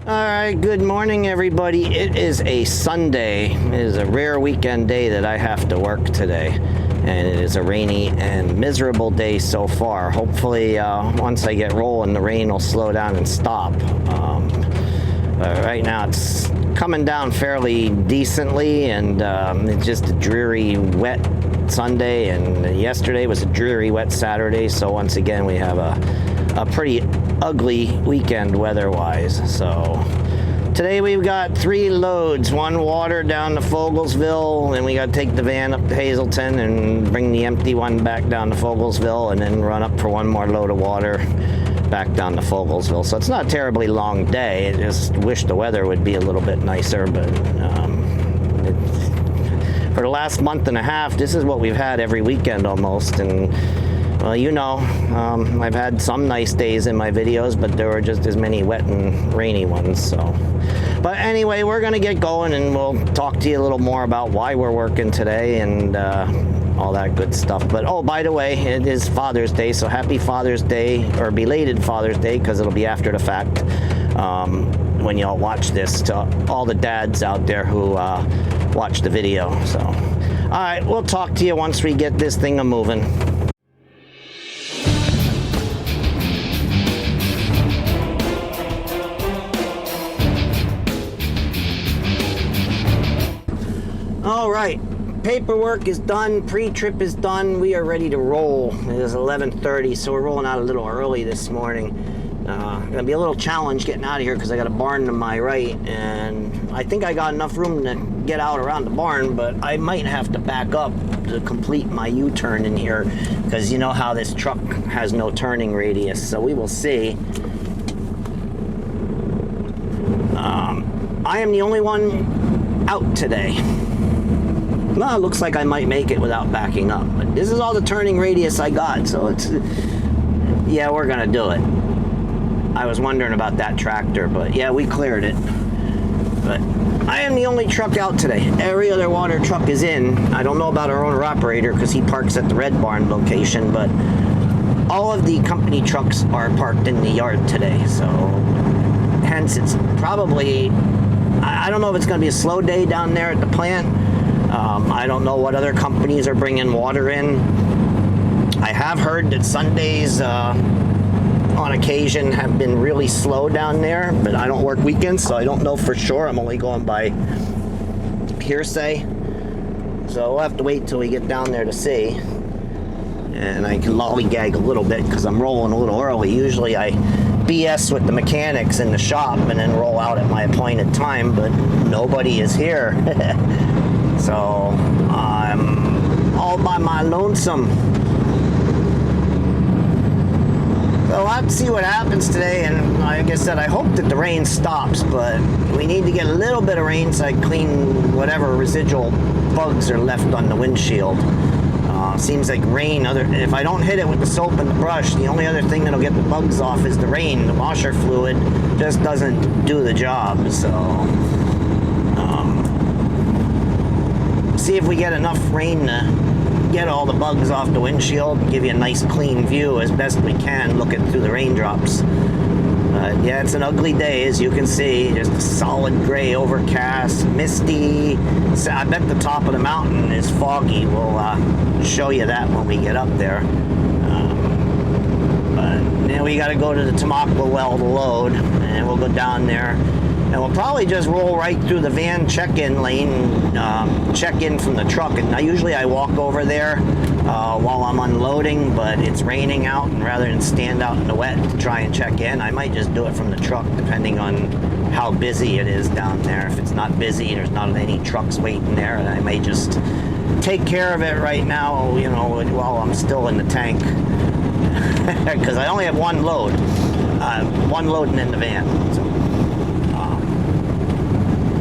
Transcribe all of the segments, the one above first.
Alright, good morning everybody. It is a Sunday. It is a rare weekend day that I have to work today. And it is a rainy and miserable day so far. Hopefully, once I get rolling, the rain will slow down and stop. Right now it's coming down fairly decently, and it's just a dreary, wet Sunday. And yesterday was a dreary, wet Saturday. So once again, we have a pretty ugly weekend weather-wise. So today we've got 3 loads, 1 water down to Fogelsville, and we got to take the van up to Hazleton and bring the empty one back down to Fogelsville, and then run up for 1 more load of water back down to Fogelsville. So it's not a terribly long day. I just wish the weather would be a little bit nicer, but for the last month and a half, this is what we've had every weekend almost. And well, you know, I've had some nice days in my videos, but there were just as many wet and rainy ones. So, but anyway, we're gonna get going, and we'll talk to you a little more about why we're working today and all that good stuff. But oh, by the way, it is Father's Day, so happy Father's Day, or belated Father's Day, because it'll be after the fact when y'all watch this, to all the dads out there who watch the video. So, all right, we'll talk to you once we get this thing a-moving. All right, paperwork is done, pre-trip is done, we are ready to roll. It is 11:30, so we're rolling out a little early this morning. Gonna be a little challenge getting out of here because I got a barn to my right, and I think I got enough room to get out around the barn, but I might have to back up to complete my U-turn in here, because you know how this truck has no turning radius, so we will see. I am the only one out today. Well, it looks like I might make it without backing up, but this is all the turning radius I got, so it's, yeah, we're gonna do it. I was wondering about that tractor, but yeah, we cleared it. But I am the only truck out today. Every other water truck is in. I don't know about our owner-operator because he parks at the Red Barn location, but all of the company trucks are parked in the yard today, so hence it's probably, I don't know if it's gonna be a slow day down there at the plant. I don't know what other companies are bringing water in. I have heard that Sundays on occasion have been really slow down there, but I don't work weekends, so I don't know for sure. I'm only going by hearsay. So we'll have to wait till we get down there to see. And I can lollygag a little bit because I'm rolling a little early. Usually I BS with the mechanics in the shop and then roll out at my appointed time, but nobody is here. So I'm all by my lonesome. So we'll have to see what happens today, and like I said, I hope that the rain stops, but we need to get a little bit of rain so I can clean whatever residual bugs are left on the windshield. Seems like rain, if I don't hit it with the soap and the brush, the only other thing that'll get the bugs off is the rain. The washer fluid just doesn't do the job, so see if we get enough rain to get all the bugs off the windshield and give you a nice clean view as best we can looking through the raindrops. Yeah, it's an ugly day, as you can see. Just a solid gray, overcast, misty. So I bet the top of the mountain is foggy. We'll show you that when we get up there. But then we got to go to the Tamaqua well to load, and we'll go down there. And we'll probably just roll right through the van check-in lane, check in from the truck. And usually I walk over there while I'm unloading, but it's raining out, and rather than stand out in the wet to try and check in, I might just do it from the truck, depending on how busy it is down there. If it's not busy, there's not any trucks waiting there, and I may just take care of it right now, you know, while I'm still in the tank. Because I only have one load loading in the van. So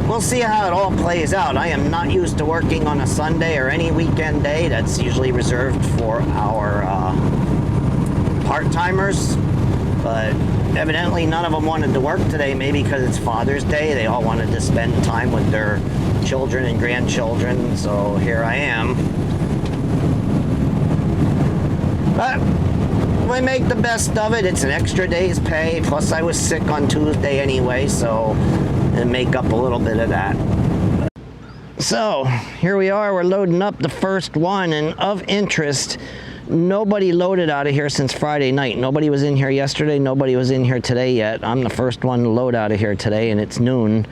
we'll see how it all plays out. I am not used to working on a Sunday or any weekend day. That's usually reserved for our part-timers. But evidently none of them wanted to work today, maybe because it's Father's Day. They all wanted to spend time with their children and grandchildren. So here I am. But we make the best of it. It's an extra day's pay. Plus, I was sick on Tuesday anyway, so and make up a little bit of that. So here we are. We're loading up the first one, and of interest, nobody loaded out of here since Friday night. Nobody was in here yesterday. Nobody was in here today yet. I'm the first one to load out of here today, and it's noon.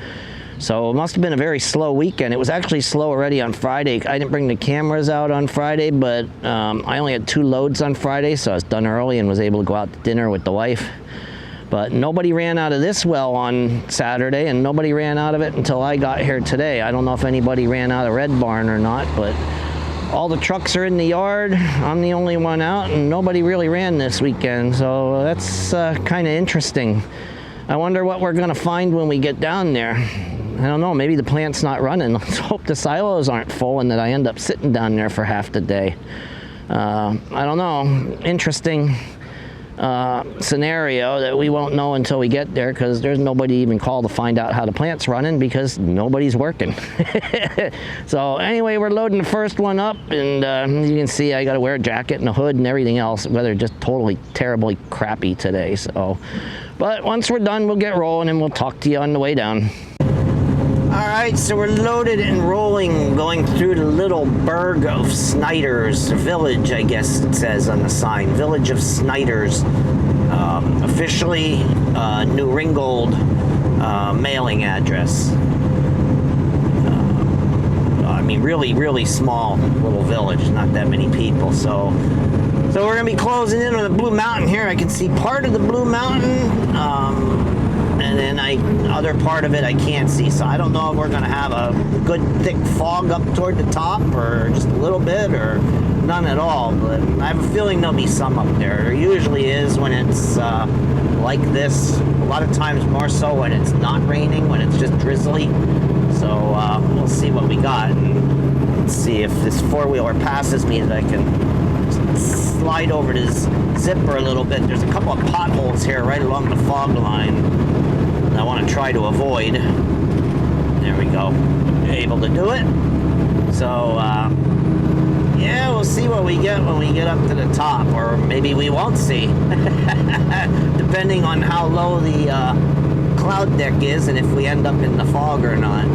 So it must have been a very slow weekend. It was actually slow already on Friday. I didn't bring the cameras out on Friday, but I only had 2 loads on Friday, so I was done early and was able to go out to dinner with the wife. But nobody ran out of this well on Saturday, and nobody ran out of it until I got here today. I don't know if anybody ran out of Red Barn or not, but all the trucks are in the yard. I'm the only one out, and nobody really ran this weekend, so that's kind of interesting. I wonder what we're gonna find when we get down there. I don't know, maybe the plant's not running. Let's hope the silos aren't full and that I end up sitting down there for half the day. I don't know, interesting scenario that we won't know until we get there, because there's nobody even called to find out how the plant's running because nobody's working. So anyway, we're loading the first one up, and you can see I got to wear a jacket and a hood and everything else. Weather just totally terribly crappy today. So, but once we're done, we'll get rolling and we'll talk to you on the way down. All right, so we're loaded and rolling, going through the little burg of Snyder's village, I guess it says on the sign, Village of Snyder's, officially New Ringgold mailing address. I mean, really small little village, not that many people. So we're gonna be closing in on the Blue Mountain here. I can see part of the Blue Mountain. And then other part of it I can't see, so I don't know if we're going to have a good thick fog up toward the top, or just a little bit, or none at all. But I have a feeling there'll be some up there. There usually is when it's like this. A lot of times more so when it's not raining, when it's just drizzly. So we'll see what we got, and let's see if this four-wheeler passes me that I can slide over this zipper a little bit. There's a couple of potholes here right along the fog line I want to try to avoid. There we go. Able to do it. So, yeah, we'll see what we get when we get up to the top, or maybe we won't see, depending on how low the cloud deck is and if we end up in the fog or not.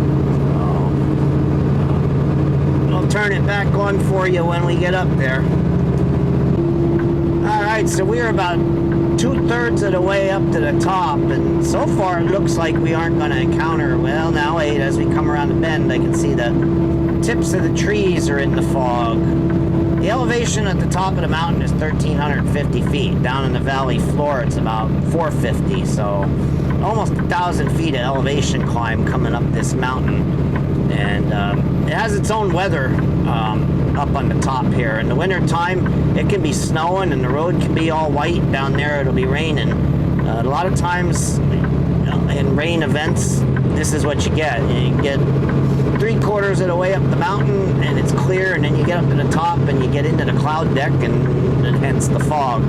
So, I'll turn it back on for you when we get up there. All right, so we're about 2/3 of the way up to the top, and so far it looks like we aren't going to encounter, well, now wait, as we come around the bend I can see the tips of the trees are in the fog. The elevation at the top of the mountain is 1,350 feet. Down in the valley floor it's about 450, so almost 1,000 feet of elevation climb coming up this mountain. And it has its own weather up on the top here. In the winter time, it can be snowing and the road can be all white. Down there, it'll be raining. A lot of times in rain events, this is what you get. You get 3/4 of the way up the mountain and it's clear, and then you get up to the top and you get into the cloud deck, and hence the fog.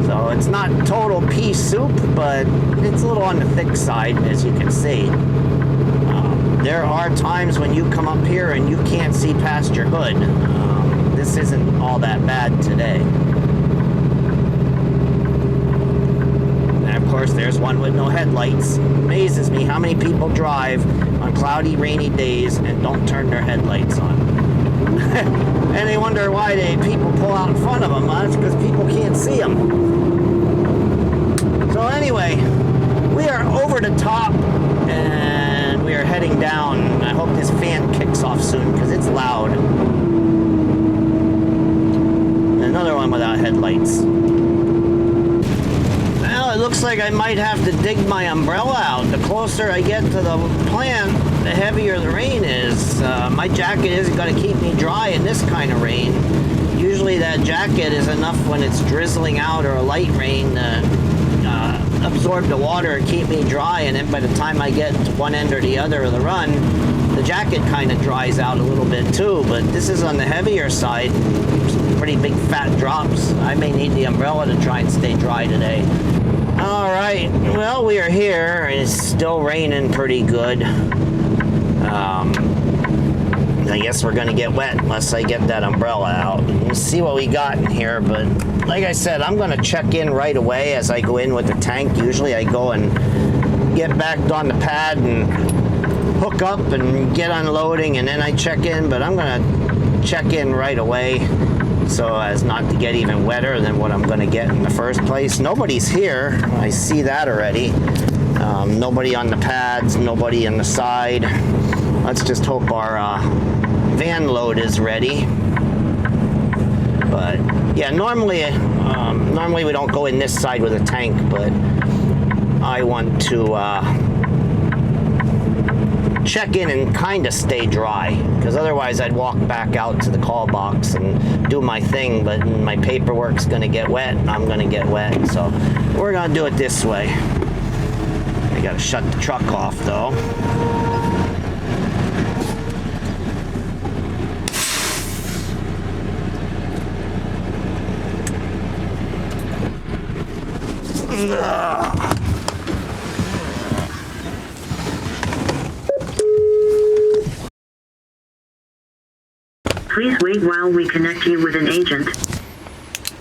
So it's not total pea soup, but it's a little on the thick side, as you can see. There are times when you come up here and you can't see past your hood. This isn't all that bad today. And of course, there's one with no headlights. Amazes me how many people drive on cloudy, rainy days and don't turn their headlights on. And they wonder why people pull out in front of them. It's because people can't see them. So anyway, we are over the top, and we are heading down. I hope this fan kicks off soon because it's loud. Another one without headlights. Well, it looks like I might have to dig my umbrella out. The closer I get to the plant, the heavier the rain is. My jacket isn't going to keep me dry in this kind of rain. Usually that jacket is enough when it's drizzling out or a light rain absorb the water and keep me dry, and then by the time I get to one end or the other of the run, the jacket kind of dries out a little bit too. But this is on the heavier side, some pretty big fat drops. I may need the umbrella to try and stay dry today. All right, well, we are here and it's still raining pretty good. I guess we're gonna get wet unless I get that umbrella out. We'll see what we got in here, but like I said, I'm gonna check in right away as I go in with the tank. Usually I go and get back on the pad and hook up and get unloading, and then I check in, but I'm gonna check in right away so as not to get even wetter than what I'm gonna get in the first place. Nobody's here, I see that already. Nobody on the pads, nobody on the side. Let's just hope our van load is ready. But yeah, normally we don't go in this side with a tank, but I want to check in and kind of stay dry, because otherwise I'd walk back out to the call box and do my thing, but my paperwork's gonna get wet, I'm gonna get wet, so we're gonna do it this way. I gotta shut the truck off though. Please wait while we connect you with an agent.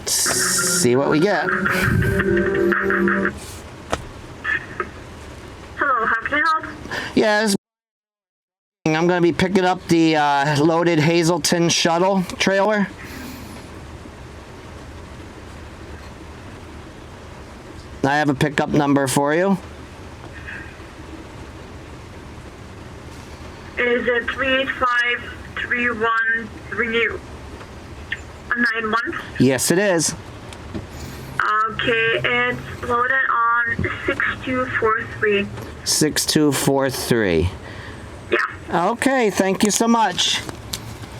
See what we get. Hello, how can I help? Yes. I'm going to be picking up the loaded Hazelton shuttle trailer. I have a pickup number for you. Is it 3853191? Yes, it is. Okay, it's loaded on 6243. 6243. Yeah. Okay, thank you so much.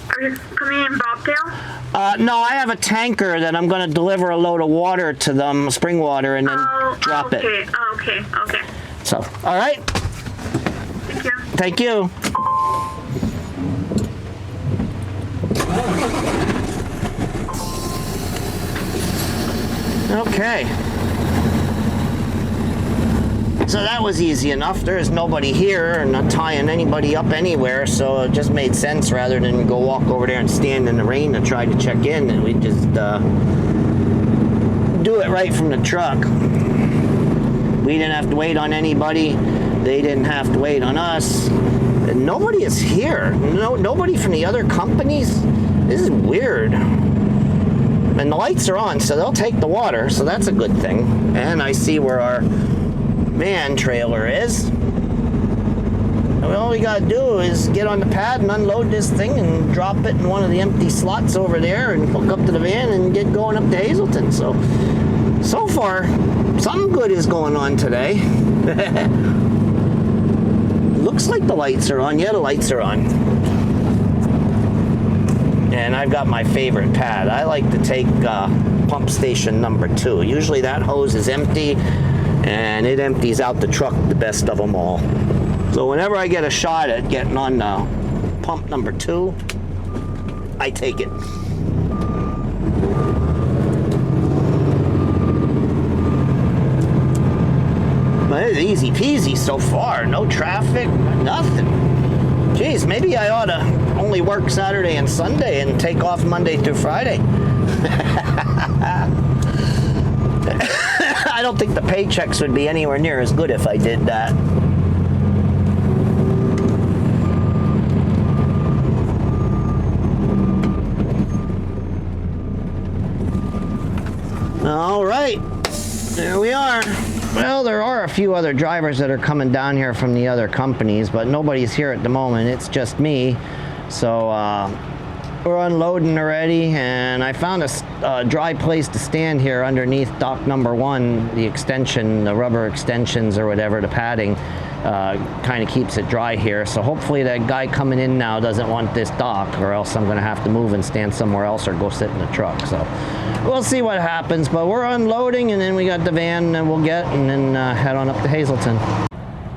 Are you coming in Bobtail? No, I have a tanker that I'm going to deliver a load of water to them, spring water, and then drop it. Okay. So, all right. Thank you. Thank you. Okay. So that was easy enough. There's nobody here and not tying anybody up anywhere, so it just made sense rather than go walk over there and stand in the rain to try to check in, and we just do it right from the truck. We didn't have to wait on anybody. They didn't have to wait on us. And nobody is here. Nobody from the other companies. This is weird. And the lights are on, so they'll take the water, so that's a good thing. And I see where our van trailer is. All we gotta do is get on the pad and unload this thing and drop it in one of the empty slots over there and hook up to the van and get going up to Hazelton. So far, something good is going on today. Looks like the lights are on. Yeah, the lights are on. And I've got my favorite pad. I like to take pump station number 2. Usually that hose is empty, and it empties out the truck the best of them all. So whenever I get a shot at getting on pump number 2, I take it. But it's easy peasy so far. No traffic, nothing. Jeez, maybe I ought to only work Saturday and Sunday and take off Monday through Friday. I don't think the paychecks would be anywhere near as good if I did that. All right, there we are. Well, there are a few other drivers that are coming down here from the other companies, but nobody's here at the moment. It's just me. So we're unloading already, and I found a dry place to stand here underneath dock number 1. The extension, the rubber extensions or whatever, the padding, kind of keeps it dry here. So hopefully that guy coming in now doesn't want this dock, or else I'm going to have to move and stand somewhere else or go sit in the truck. So we'll see what happens, but we're unloading, and then we got the van that we'll get, and then head on up to Hazelton.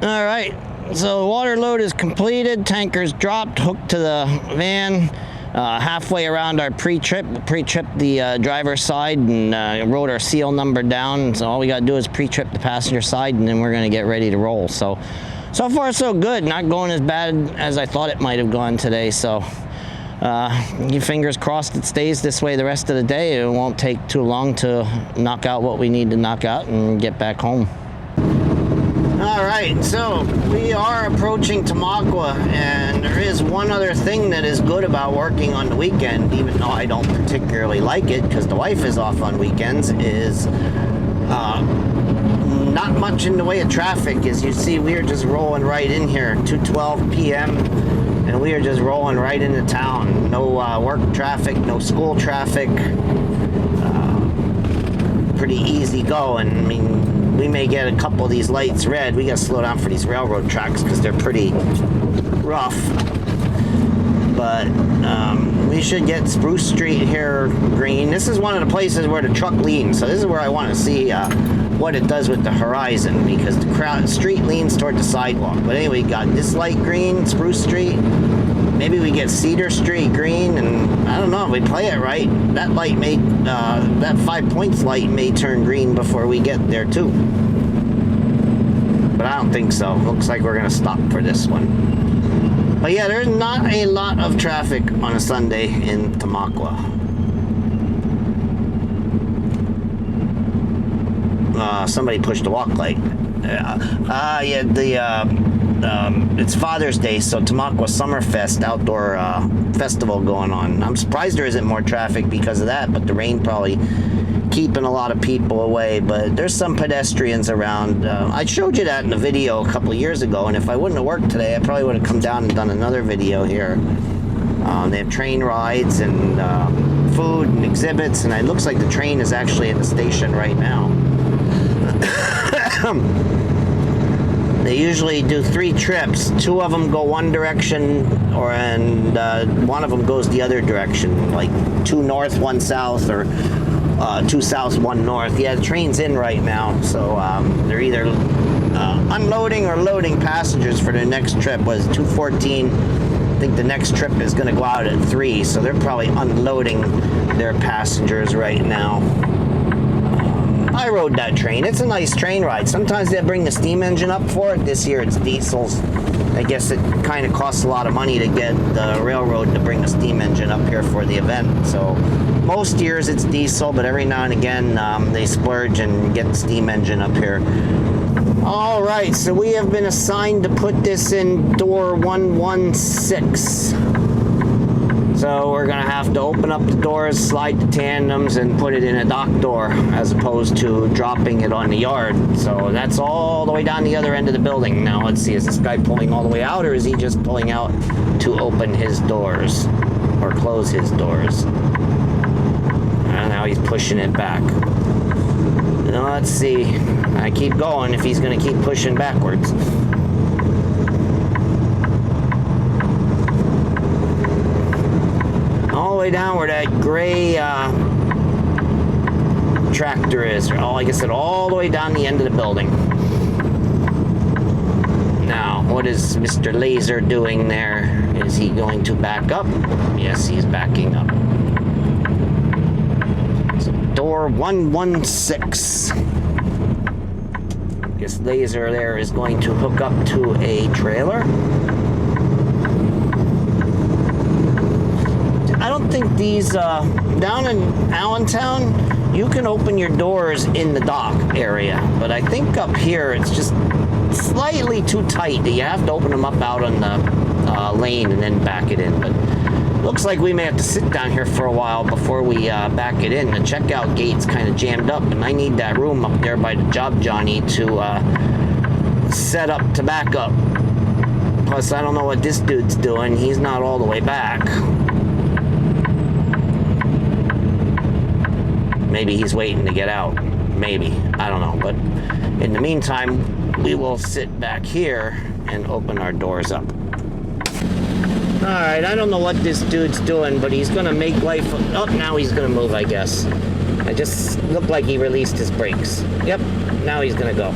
All right, so the water load is completed. Tanker's dropped, hooked to the van. Halfway around our pre-tripped the driver's side and wrote our seal number down. So all we got to do is pre-trip the passenger side, and then we're going to get ready to roll. So so far so good. Not going as bad as I thought it might have gone today. So your fingers crossed it stays this way the rest of the day. It won't take too long to knock out what we need to knock out and get back home. All right, so we are approaching Tamaqua, and there is one other thing that is good about working on the weekend, even though I don't particularly like it because the wife is off on weekends, is not much in the way of traffic. As you see, we are just rolling right in here, 2:12 p.m., and we are just rolling right into town. No work traffic, no school traffic. Pretty easy going. I mean, we may get a couple of these lights red. We gotta slow down for these railroad tracks because they're pretty rough. But we should get Spruce Street here green. This is one of the places where the truck leans, so this is where I want to see what it does with the horizon, because the street leans toward the sidewalk. But anyway, we got this light green, Spruce Street. Maybe we get Cedar Street green, and I don't know, if we play it right, that light may, that 5 points light may turn green before we get there too. But I don't think so. Looks like we're gonna stop for this one. But yeah, there's not a lot of traffic on a Sunday in Tamaqua. Somebody pushed the walk light. It's Father's Day, so Tamaqua Summerfest outdoor festival going on. I'm surprised there isn't more traffic because of that, but the rain probably keeping a lot of people away. But there's some pedestrians around. I showed you that in a video a couple of years ago, and if I wouldn't have worked today, I probably would have come down and done another video here. They have train rides and food and exhibits, and it looks like the train is actually at the station right now. They usually do 3 trips. 2 of them go one direction, and one of them goes the other direction, like 2 north, 1 south, or 2 south, 1 north. Yeah, the train's in right now, so they're either unloading or loading passengers for their next trip. Was 2:14. I think the next trip is going to go out at 3, so they're probably unloading their passengers right now. I rode that train. It's a nice train ride. Sometimes they bring the steam engine up for it. This year it's diesels. I guess it kind of costs a lot of money to get the railroad to bring the steam engine up here for the event. So most years it's diesel, but every now and again they splurge and get the steam engine up here. All right, so we have been assigned to put this in door 116. So we're gonna have to open up the doors, slide the tandems, and put it in a dock door as opposed to dropping it on the yard. So that's all the way down the other end of the building. Now let's see, is this guy pulling all the way out, or is he just pulling out to open his doors or close his doors? And now he's pushing it back. Now let's see. I keep going if he's gonna keep pushing backwards. All the way down where that gray tractor is. Oh, like I said, all the way down the end of the building. Now, what is Mr. Laser doing there? Is he going to back up? Yes, he's backing up. So, door 116. This Laser there is going to hook up to a trailer. I don't think these, down in Allentown, you can open your doors in the dock area, but I think up here it's just slightly too tight. You have to open them up out on the lane and then back it in. But looks like we may have to sit down here for a while before we back it in. The checkout gate's kind of jammed up, and I need that room up there by the Job Johnny to set up to back up. Plus, I don't know what this dude's doing. He's not all the way back. Maybe he's waiting to get out. Maybe. I don't know. But in the meantime, we will sit back here and open our doors up. Alright, I don't know what this dude's doing, but he's going to make life... Oh, now he's going to move, I guess. It just looked like he released his brakes. Yep, now he's going to go.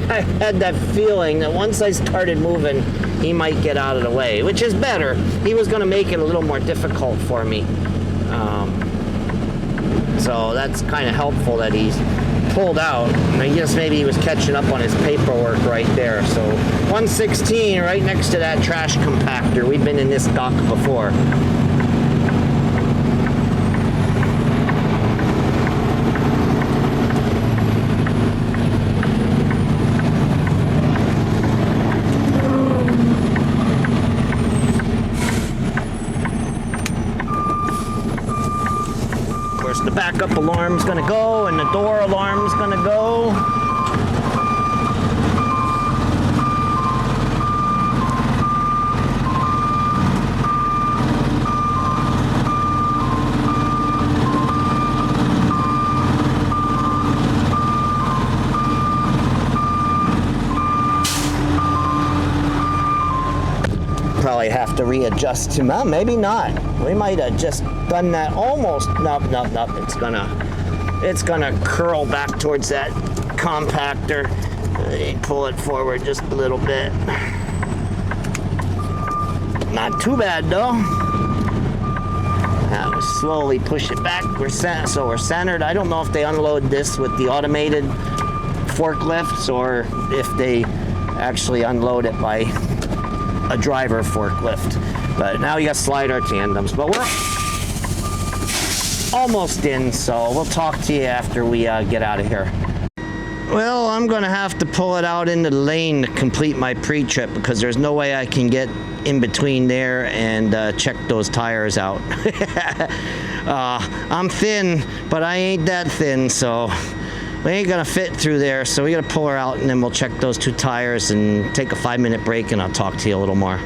I had that feeling that once I started moving, he might get out of the way, which is better. He was going to make it a little more difficult for me. So that's kind of helpful that he's pulled out. I guess maybe he was catching up on his paperwork right there. So 116 right next to that trash compactor. We've been in this dock before. The backup alarm's gonna go and the door alarm's gonna go. Probably have to readjust to, well, maybe not. We might have just done that almost. Nope. It's gonna curl back towards that compactor. Pull it forward just a little bit. Not too bad though. Now we slowly push it back. So we're centered. I don't know if they unload this with the automated forklifts or if they actually unload it by a driver forklift. But now you got slider tandems. But we're almost in, so we'll talk to you after we get out of here. Well, I'm gonna have to pull it out into the lane to complete my pre-trip because there's no way I can get in between there and check those tires out. I'm thin, but I ain't that thin, so we ain't gonna fit through there, so we gotta pull her out and then we'll check those 2 tires and take a 5-minute break and I'll talk to you a little more.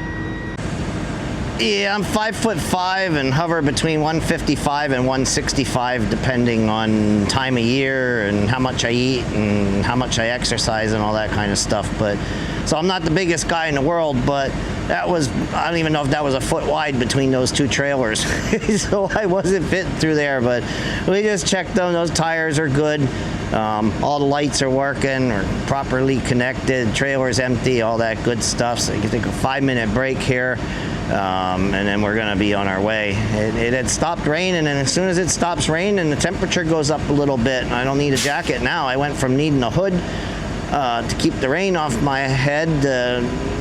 Yeah, I'm 5'5" and hover between 155 and 165 depending on time of year and how much I eat and how much I exercise and all that kind of stuff. But so I'm not the biggest guy in the world, but that was, I don't even know if that was a foot wide between those 2 trailers. So I wasn't fitting through there, but we just checked them. Those tires are good. All the lights are working or properly connected, trailer's empty, all that good stuff. So you can take a 5-minute break here. And then we're gonna be on our way. It had stopped raining, and as soon as it stops raining, the temperature goes up a little bit. I don't need a jacket now. I went from needing a hood to keep the rain off my head,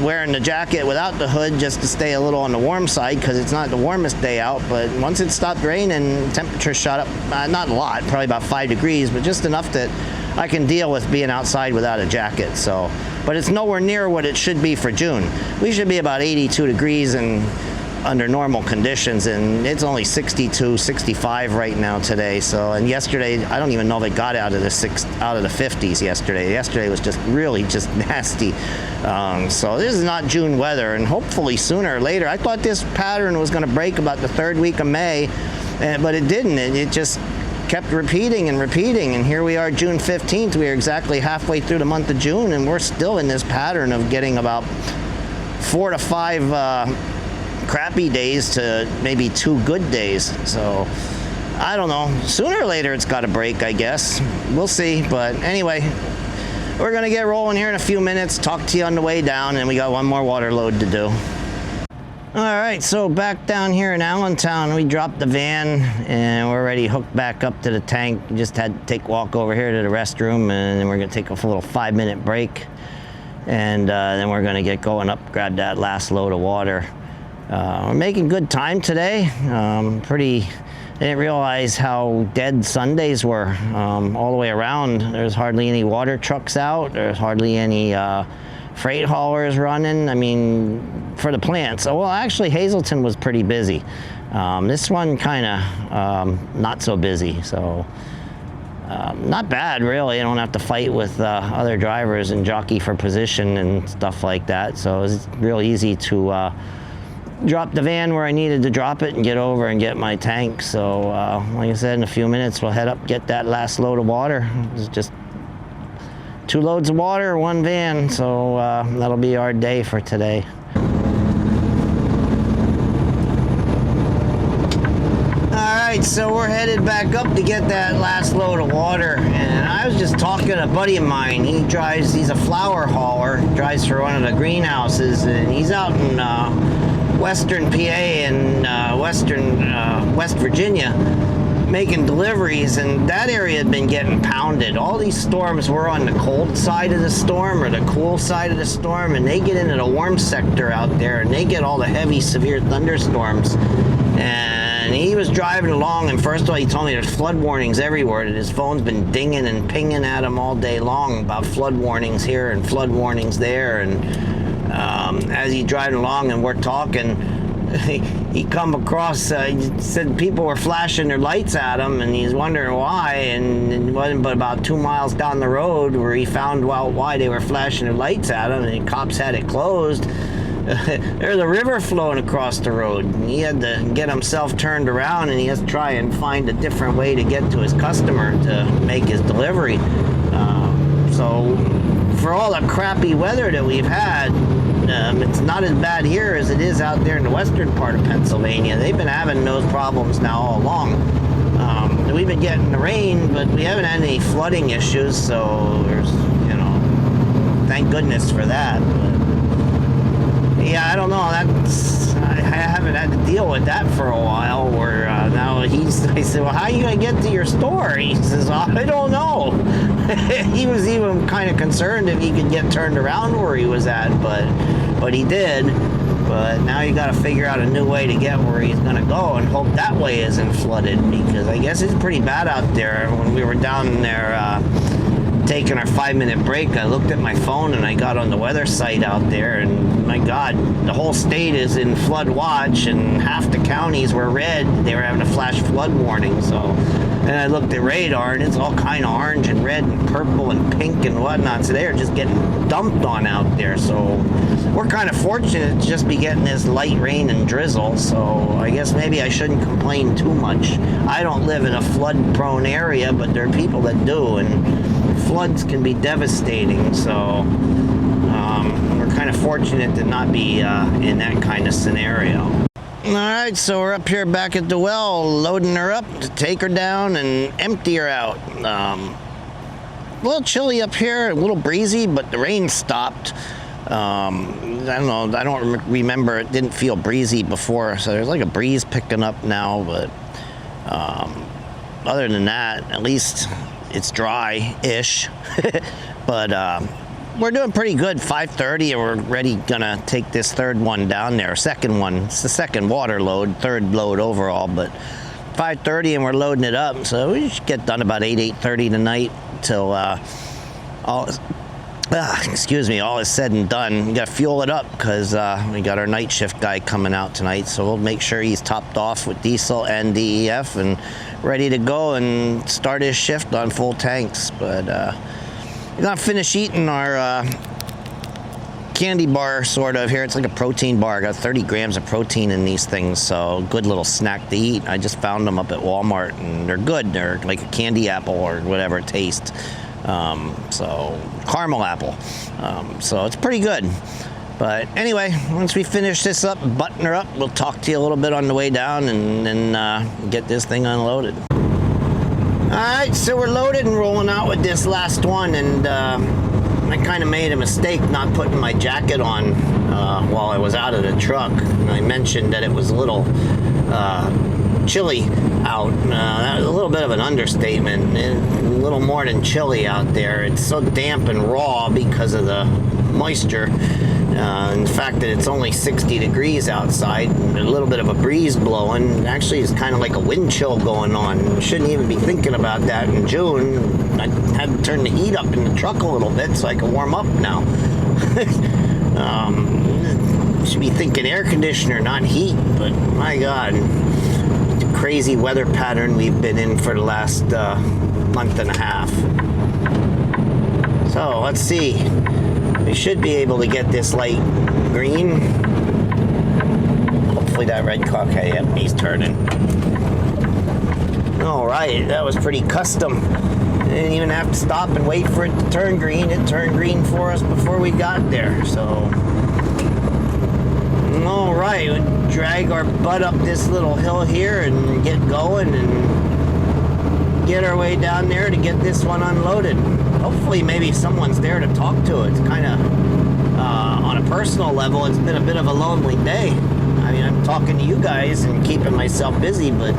wearing the jacket without the hood just to stay a little on the warm side because it's not the warmest day out. But once it stopped raining, temperature shot up, not a lot, probably about 5 degrees, but just enough that I can deal with being outside without a jacket. So, but it's nowhere near what it should be for June. We should be about 82 degrees and under normal conditions, and it's only 62, 65 right now today. So, and yesterday, I don't even know if it got out of the 50s yesterday. Yesterday was just really just nasty. So this is not June weather, and hopefully sooner or later. I thought this pattern was going to break about the 3rd week of May, but it didn't. It just kept repeating, and here we are, June 15th. We are exactly halfway through the month of June, and we're still in this pattern of getting about 4 to 5 crappy days to maybe 2 good days. So I don't know. Sooner or later, it's got to break, I guess. We'll see. But anyway, we're gonna get rolling here in a few minutes. Talk to you on the way down, and we got 1 more water load to do. All right, so back down here in Allentown, we dropped the van and we're already hooked back up to the tank. Just had to take a walk over here to the restroom, and then we're gonna take a little 5-minute break, and then we're gonna get going up, grab that last load of water. We're making good time today. I didn't realize how dead Sundays were all the way around. There's hardly any water trucks out. There's hardly any freight haulers running. I mean, for the plants. Well, actually, Hazleton was pretty busy. This one kind of not so busy. So not bad, really. I don't have to fight with other drivers and jockey for position and stuff like that. So it's real easy to drop the van where I needed to drop it and get over and get my tank. So like I said, in a few minutes we'll head up, get that last load of water. It's just 2 loads of water, 1 van. So that'll be our day for today. Alright, so we're headed back up to get that last load of water, and I was just talking to a buddy of mine. He's a flower hauler, drives for one of the greenhouses, and he's out in Western PA and West Virginia making deliveries, and that area had been getting pounded. All these storms were on the cold side of the storm or the cool side of the storm, and they get into the warm sector out there, and they get all the heavy, severe thunderstorms. And he was driving along, and first of all, he told me there's flood warnings everywhere, that his phone's been dinging and pinging at him all day long about flood warnings here and flood warnings there. And as he's driving along and we're talking, he come across, he said people were flashing their lights at him, and he's wondering why, and it wasn't but about 2 miles down the road where he found out why they were flashing their lights at him, and the cops had it closed. There's a river flowing across the road, and he had to get himself turned around, and he has to try and find a different way to get to his customer to make his delivery. So for all the crappy weather that we've had, it's not as bad here as it is out there in the western part of Pennsylvania. They've been having those problems now all along. We've been getting the rain, but we haven't had any flooding issues, so there's, you know, thank goodness for that. But, yeah, I don't know. I haven't had to deal with that for a while. Where now I said, well, how are you going to get to your store? He says, I don't know. He was even kind of concerned if he could get turned around where he was at, but he did. But now you got to figure out a new way to get where he's going to go, and hope that way isn't flooded, because I guess it's pretty bad out there. When we were down there taking our 5-minute break, I looked at my phone and I got on the weather site out there, and my God, the whole state is in flood watch, and half the counties were red. They were having a flash flood warning. So, and I looked at radar, and it's all kind of orange and red and purple and pink and whatnot. So they're just getting dumped on out there. So we're kind of fortunate to just be getting this light rain and drizzle. So I guess maybe I shouldn't complain too much. I don't live in a flood-prone area, but there are people that do, and floods can be devastating. So we're kind of fortunate to not be in that kind of scenario. All right, so we're up here back at the well, loading her up to take her down and empty her out. A little chilly up here, a little breezy, but the rain stopped. I don't know, I don't remember, it didn't feel breezy before, so there's like a breeze picking up now, but other than that, at least it's dry-ish. But we're doing pretty good. 5:30, and we're ready, gonna take this third one down there. Second one, it's the second water load, third load overall, but 5:30 and we're loading it up. So we should get done about 8:30 tonight till all is said and done. We got to fuel it up because we got our night shift guy coming out tonight, so we'll make sure he's topped off with diesel and DEF and ready to go and start his shift on full tanks. But we're gonna finish eating our candy bar sort of here. It's like a protein bar. I got 30 grams of protein in these things, so good little snack to eat. I just found them up at Walmart, and they're good. They're like a candy apple or whatever it tastes. So caramel apple. So it's pretty good. But anyway, once we finish this up, button her up, we'll talk to you a little bit on the way down, and then get this thing unloaded. Alright, so we're loaded and rolling out with this last one, and I kind of made a mistake not putting my jacket on while I was out of the truck. And I mentioned that it was a little chilly out. That was a little bit of an understatement. A little more than chilly out there. It's so damp and raw because of the moisture. In fact, that it's only 60 degrees outside, and a little bit of a breeze blowing. Actually, it's kind of like a wind chill going on. Shouldn't even be thinking about that in June. I had to turn the heat up in the truck a little bit so I can warm up now. Should be thinking air conditioner, not heat, but my God. The crazy weather pattern we've been in for the last month and a half. So, let's see. We should be able to get this light green. Hopefully that red cock, hey, yep, he's turning. All right, that was pretty custom. Didn't even have to stop and wait for it to turn green. It turned green for us before we got there, so. All right, we drag our butt up this little hill here and get going and get our way down there to get this one unloaded. Hopefully maybe someone's there to talk to. It's kind of, on a personal level, it's been a bit of a lonely day. I mean, I'm talking to you guys and keeping myself busy, but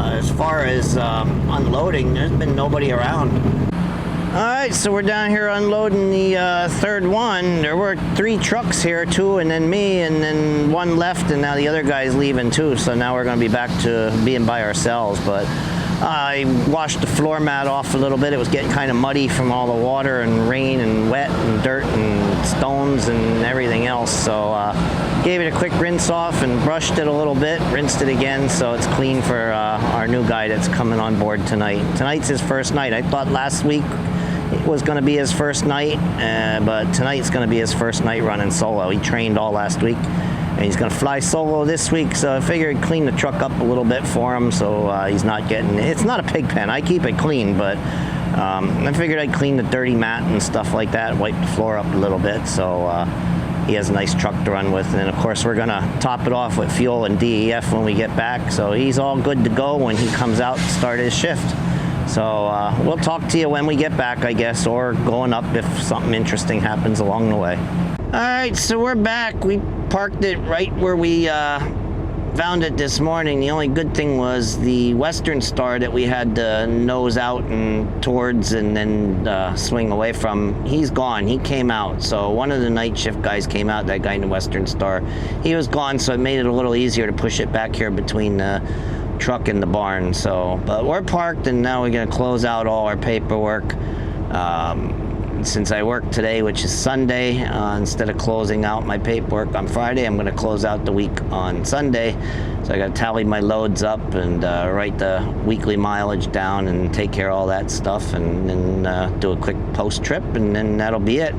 As far as unloading, there's been nobody around. Alright, so we're down here unloading the third one. There were 3 trucks here, 2 and then me, and then 1 left, and now the other guy's leaving too, so now we're going to be back to being by ourselves. But I washed the floor mat off a little bit. It was getting kind of muddy from all the water and rain and wet and dirt and stones and everything else, so gave it a quick rinse off and brushed it a little bit, rinsed it again, so it's clean for our new guy that's coming on board tonight. Tonight's his first night. I thought last week it was going to be his first night, but tonight's going to be his first night running solo. He trained all last week, and he's going to fly solo this week, so I figured I'd clean the truck up a little bit for him, so he's not getting... It's not a pig pen. I keep it clean, but I figured I'd clean the dirty mat and stuff like that, wipe the floor up a little bit, so he has a nice truck to run with. And then, of course, we're going to top it off with fuel and DEF when we get back, so he's all good to go when he comes out to start his shift. So we'll talk to you when we get back, I guess, or going up if something interesting happens along the way. All right, so we're back. We parked it right where we found it this morning. The only good thing was the Western Star that we had to nose out and towards and then swing away from, he's gone. He came out. So one of the night shift guys came out, that guy in the Western Star. He was gone, so it made it a little easier to push it back here between the truck in the barn. So, but we're parked, and now we're going to close out all our paperwork. Since I work today, which is Sunday, instead of closing out my paperwork on Friday, I'm going to close out the week on Sunday. So I got to tally my loads up and write the weekly mileage down and take care of all that stuff, and then do a quick post trip, and then that'll be it.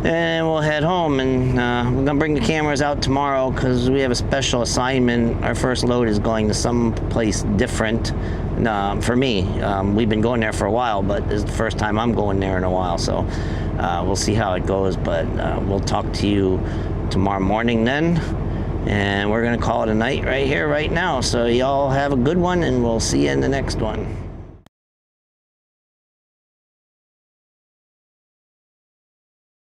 And we'll head home, and we're gonna bring the cameras out tomorrow because we have a special assignment. Our first load is going to some place different for me. We've been going there for a while, but this is the first time I'm going there in a while, so we'll see how it goes. But we'll talk to you tomorrow morning then, and we're gonna call it a night right here, right now. So y'all have a good one, and we'll see you in the next one.